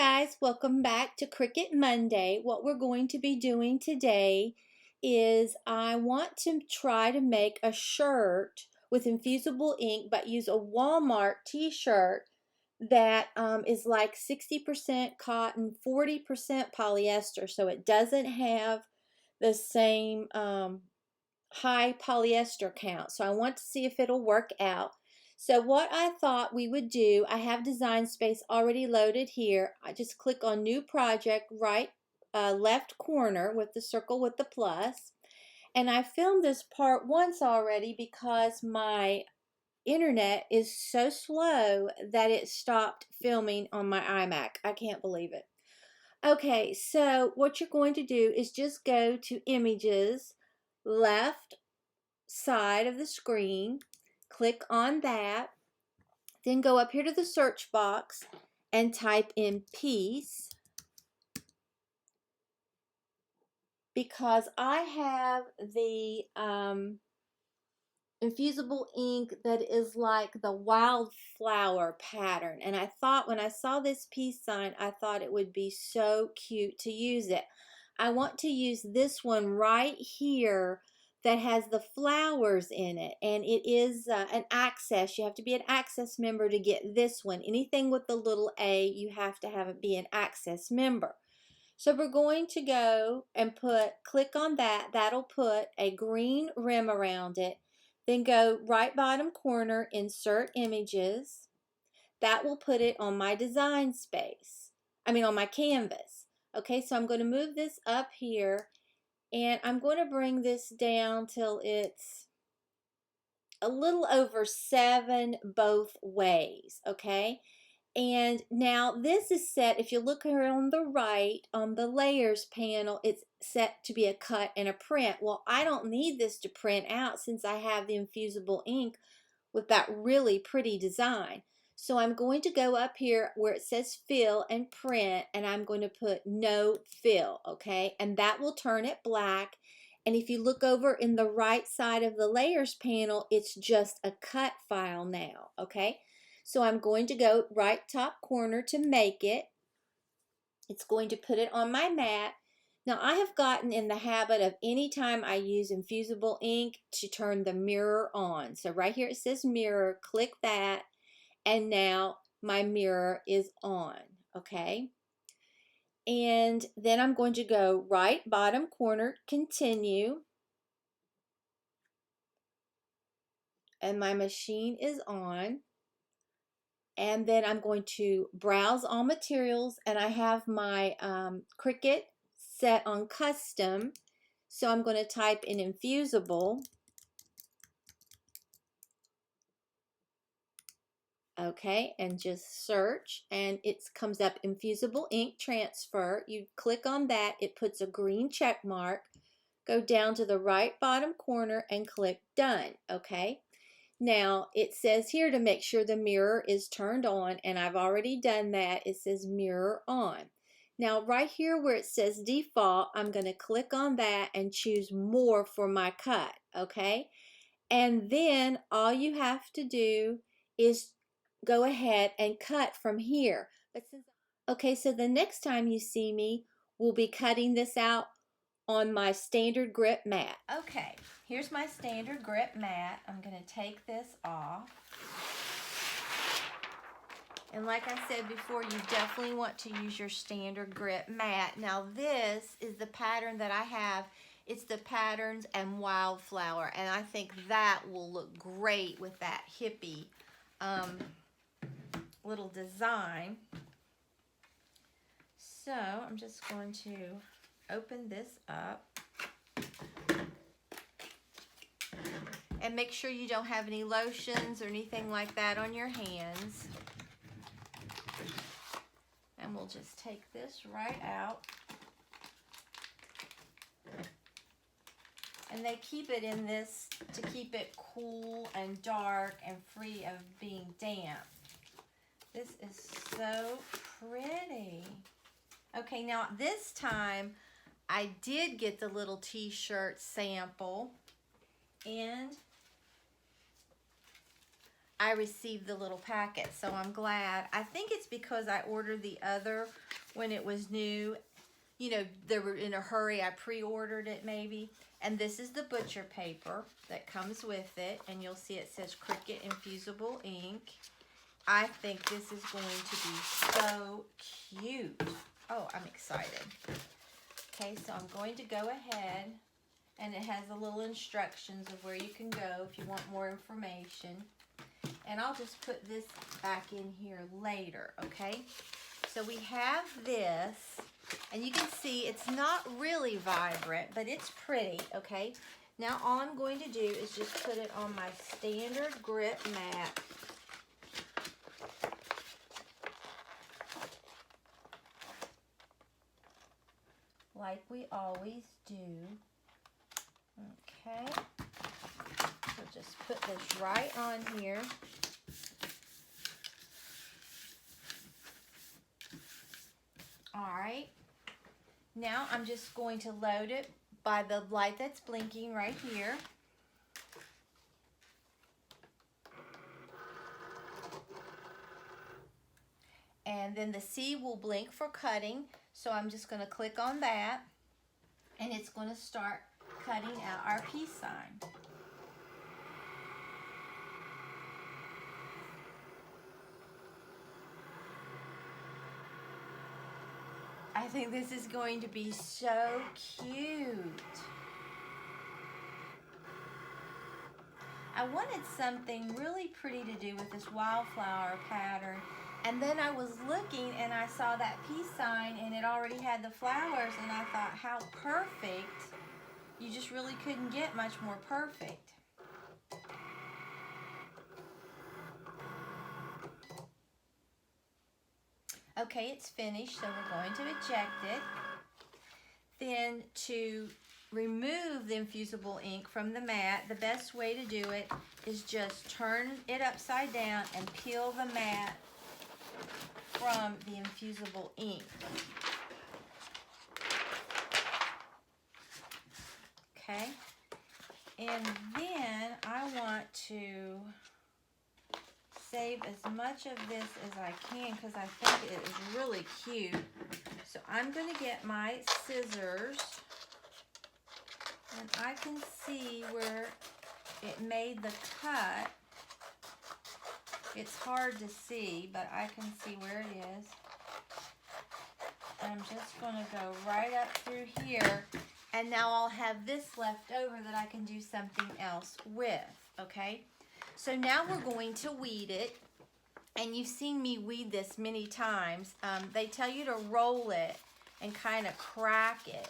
guys, welcome back to Cricut Monday. What we're going to be doing today is I want to try to make a shirt with infusible ink, but use a Walmart t-shirt that is like 60% cotton, 40% polyester, so it doesn't have the same high polyester count. So I want to see if it'll work out. So what I thought we would do, I have Design Space already loaded here. I just click on New Project, left corner with the circle with the plus. And I filmed this part once already because my internet is so slow that it stopped filming on my iMac. I can't believe it. Okay, so what you're going to do is just go to Images, left side of the screen, click on that, then go up here to the search box and type in piece, because I have the infusible ink that is like the wildflower pattern, and I thought when I saw this peace sign I thought it would be so cute to use it. I want to use this one right here that has the flowers in it, and it is an access. You have to be an access member to get this one. Anything with the little A, you have to have it be an access member. So we're going to go and click on that. That'll put a green rim around it. Then go right bottom corner, insert images. That will put it on my design space. On my canvas. Okay, so I'm going to move this up here, and I'm going to bring this down till it's a little over 7 both ways, okay? And now this is set, if you look here on the right, on the layers panel, it's set to be a cut and a print. Well, I don't need this to print out since I have the infusible ink with that really pretty design. So I'm going to go up here where it says fill and print, and I'm going to put no fill, okay? And that will turn it black. And if you look over in the right side of the layers panel, it's just a cut file now, okay? So I'm going to go right top corner to make it. It's going to put it on my mat. Now I have gotten in the habit of anytime I use infusible ink to turn the mirror on. So right here it says mirror, click that, and now my mirror is on, okay? And then I'm going to go right bottom corner, continue, and my machine is on. And then I'm going to browse all materials, and I have my Cricut set on custom, so I'm going to type in infusible. Okay, and just search, and it comes up infusible ink transfer. You click on that, it puts a green check mark. Go down to the right bottom corner and click done. Okay, now it says here to make sure the mirror is turned on, and I've already done that. It says mirror on. Now right here where it says default, I'm going to click on that and choose more for my cut. Okay, and then all you have to do is go ahead and cut from here. Okay, so the next time you see me, we'll be cutting this out on my standard grip mat. Okay, here's my standard grip mat. I'm going to take this off. And like I said before, you definitely want to use your standard grip mat. Now this is the pattern that I have. It's the Patterns and Wildflower, and I think that will look great with that hippie little design. So I'm just going to open this up and make sure you don't have any lotions or anything like that on your hands. And we'll just take this right out. And they keep it in this to keep it cool and dark and free of being damp. This is so pretty. Okay, now this time I did get the little t-shirt sample, and I received the little packet, so I'm glad. I think it's because I ordered the other when it was new. You know, they were in a hurry. I pre-ordered it maybe. And this is the butcher paper that comes with it. And you'll see it says Cricut Infusible ink. I think this is going to be so cute. Oh, I'm excited. Okay, so I'm going to go ahead, and it has a little instructions of where you can go if you want more information. And I'll just put this back in here later, okay? So we have this, and you can see it's not really vibrant, but it's pretty, okay? Now all I'm going to do is just put it on my standard grip mat. Like we always do. Okay. So just put this right on here. All right. Now I'm just going to load it by the light that's blinking right here. And then the C will blink for cutting. So I'm just going to click on that, and it's going to start cutting out our peace sign. I think this is going to be so cute. I wanted something really pretty to do with this wildflower pattern. And then I was looking and I saw that peace sign and it already had the flowers, and I thought, how perfect. You just really couldn't get much more perfect. Okay, it's finished, so we're going to eject it. Then to remove the infusible ink from the mat, the best way to do it is just turn it upside down and peel the mat from the infusible ink. Okay, and then I want to save as much of this as I can because I think it is really cute. So I'm going to get my scissors, and I can see where it made the cut. It's hard to see, but I can see where it is. I'm just going to go right up through here, and now I'll have this left over that I can do something else with, okay? So now we're going to weed it, and you've seen me weed this many times. They tell you to roll it and kind of crack it,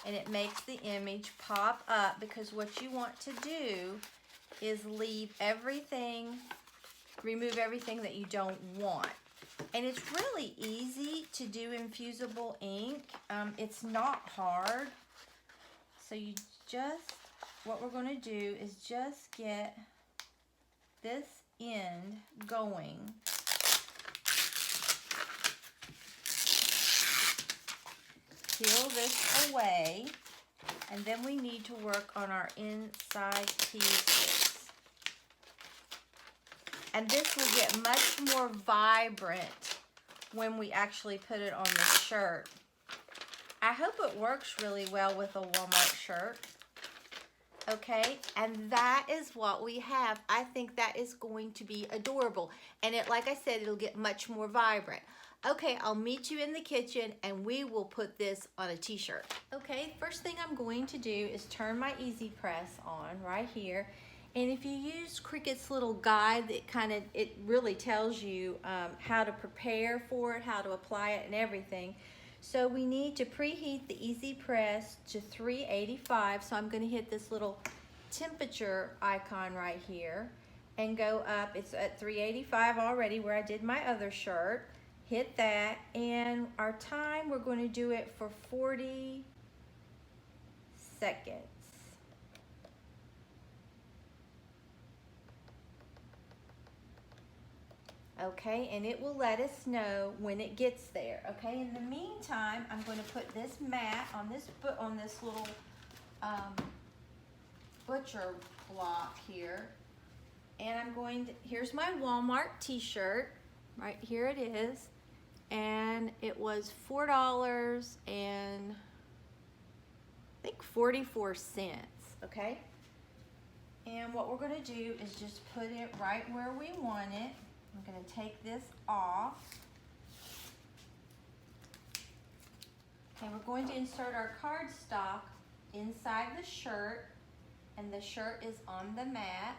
and it makes the image pop up, because what you want to do is leave everything, remove everything that you don't want. And it's really easy to do infusible ink. It's not hard. So you just, what we're going to do is just get this end going. Peel this away, and then we need to work on our inside pieces. And this will get much more vibrant when we actually put it on the shirt. I hope it works really well with a Walmart shirt. Okay, and that is what we have. I think that is going to be adorable. And it, like I said, it'll get much more vibrant. Okay, I'll meet you in the kitchen and we will put this on a t-shirt. Okay, first thing I'm going to do is turn my Easy Press on right here. And if you use Cricut's little guide, it really tells you how to prepare for it, how to apply it and everything. So we need to preheat the Easy Press to 385. So I'm going to hit this little temperature icon right here and go up. It's at 385 already where I did my other shirt. Hit that, and our time, we're going to do it for 40 seconds. Okay, and it will let us know when it gets there. Okay, in the meantime, I'm going to put this mat on this little butcher block here, And I'm going to, here's my Walmart t-shirt. Right here it is. And it was $4 and I think 44 cents, okay? And what we're gonna do is just put it right where we want it. I'm gonna take this off. Okay, we're going to insert our cardstock inside the shirt, and the shirt is on the mat.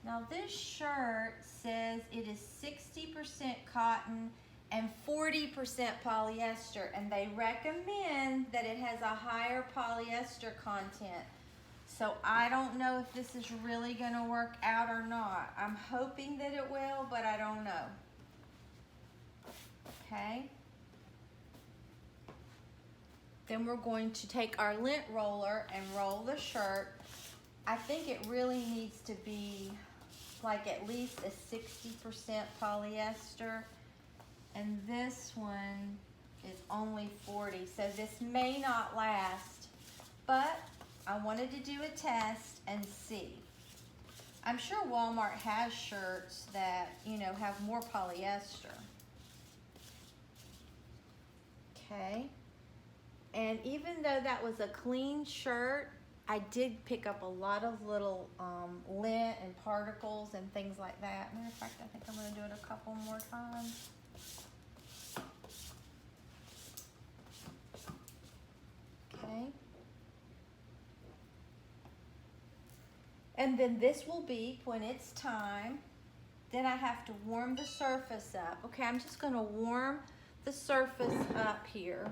Now this shirt says it is 60% cotton and 40% polyester, and they recommend that it has a higher polyester content. So I don't know if this is really gonna work out or not. I'm hoping that it will, but I don't know. Okay. Then we're going to take our lint roller and roll the shirt. I think it really needs to be like at least a 60% polyester, and this one is only 40, so this may not last, but I wanted to do a test and see. I'm sure Walmart has shirts that, you know, have more polyester. Okay, and even though that was a clean shirt, I did pick up a lot of little lint and particles and things like that. Matter of fact, I think I'm going to do it a couple more times. Okay. And then this will be when it's time. Then I have to warm the surface up. Okay, I'm just going to warm the surface up here.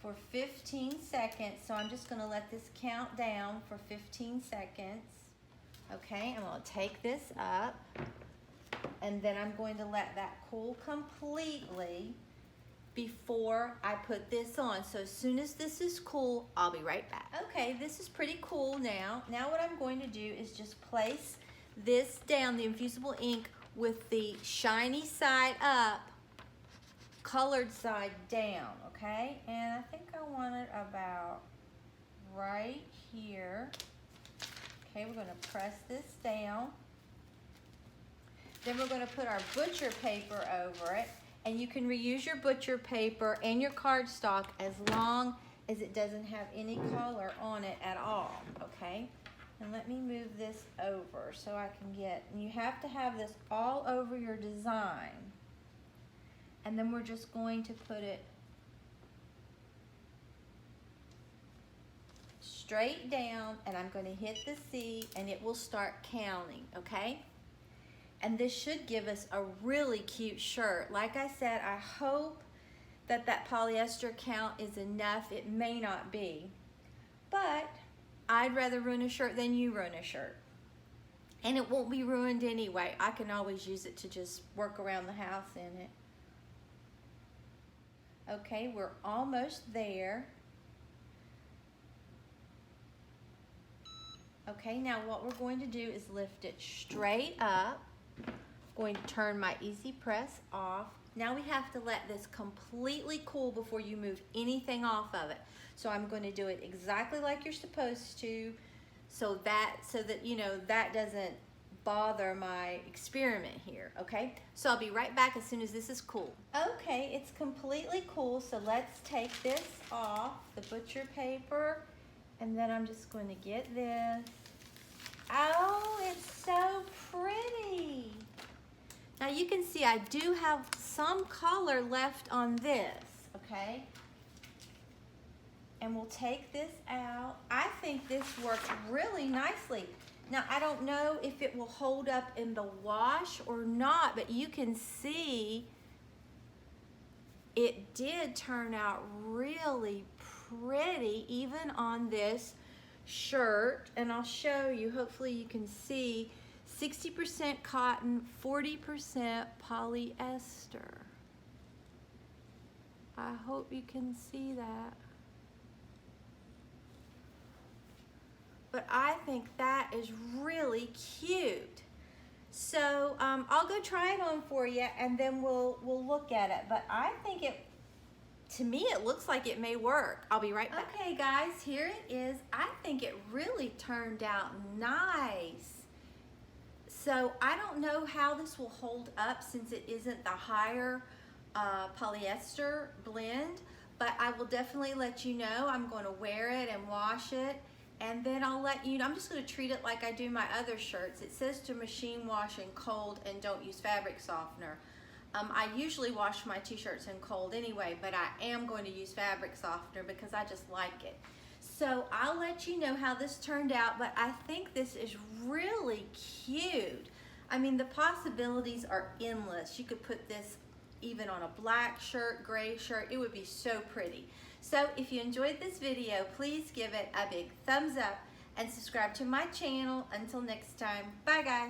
For 15 seconds, so I'm just gonna let this count down for 15 seconds. Okay, I'm gonna take this up, and then I'm going to let that cool completely before I put this on. So as soon as this is cool, I'll be right back. Okay, this is pretty cool now. Now what I'm going to do is just place this down, the infusible ink, with the shiny side up, colored side down, okay? And I think I want it about right here. Okay, we're gonna press this down. Then we're gonna put our butcher paper over it, and you can reuse your butcher paper and your cardstock as long as it doesn't have any color on it at all, okay? And let me move this over so I can get, and you have to have this all over your design. And then we're just going to put it straight down, and I'm going to hit the C, and it will start counting, okay? And this should give us a really cute shirt. Like I said, I hope that that polyester count is enough. It may not be, but I'd rather ruin a shirt than you ruin a shirt. And it won't be ruined anyway. I can always use it to just work around the house in it. Okay, we're almost there. Okay, now what we're going to do is lift it straight up. I'm going to turn my easy press off. Now we have to let this completely cool before you move anything off of it. So I'm going to do it exactly like you're supposed to, so that you know that doesn't bother my experiment here, okay? So I'll be right back as soon as this is cool. Okay, it's completely cool, so let's take this off, the butcher paper, and then I'm just going to get this. Oh, it's so pretty. Now you can see I do have some color left on this, okay? And we'll take this out. I think this works really nicely. Now, I don't know if it will hold up in the wash or not, but you can see it did turn out really pretty, even on this shirt. And I'll show you, hopefully you can see, 60% cotton, 40% polyester. I hope you can see that. But I think that is really cute. So I'll go try it on for you, and then we'll look at it. But I think to me, it looks like it may work. I'll be right back. Okay, guys, here it is. I think it really turned out nice. So I don't know how this will hold up since it isn't the higher polyester blend, but I will definitely let you know. I'm going to wear it and wash it, and then I'll let you know. I'm just going to treat it like I do my other shirts. It says to machine wash in cold and don't use fabric softener. I usually wash my t-shirts in cold anyway, but I am going to use fabric softener because I just like it. So I'll let you know how this turned out, but I think this is really cute. I mean, the possibilities are endless. You could put this even on a black shirt, gray shirt. It would be so pretty. So if you enjoyed this video, please give it a big thumbs up and subscribe to my channel. Until next time, bye guys.